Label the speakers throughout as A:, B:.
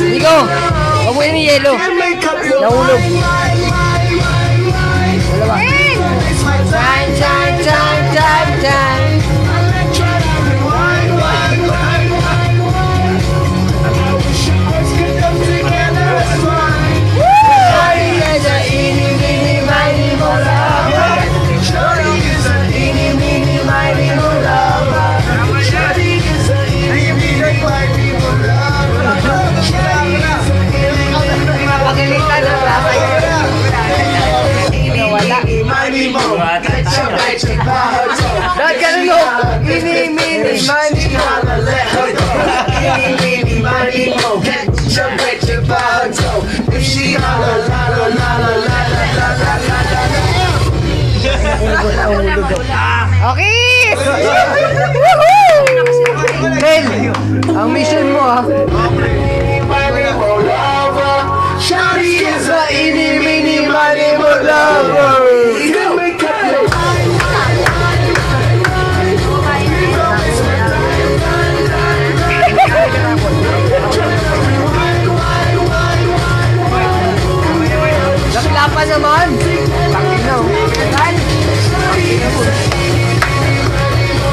A: Nico, huwag mo yung yelo. Nahulog. Dalawa. Chan, chan, chan, chan, chan. Lahat ka na no? Ini, mini, mani, mo. Okay! Mel, ang mission mo ah. Shawty is a ini, mini, mani, mo lover. Laklapan naman. Pakinaw.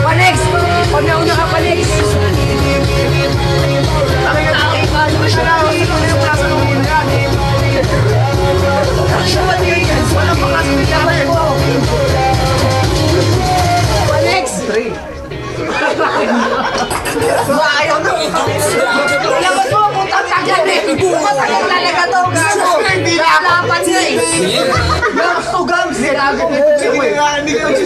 A: Panex! Pag nauna ka, Panex! Panex! Ayaw na! Kailangan mo, putang tagan eh! Matagal talaga to, gago! Laklapan nga eh! Gams to gams! Gago! Hindi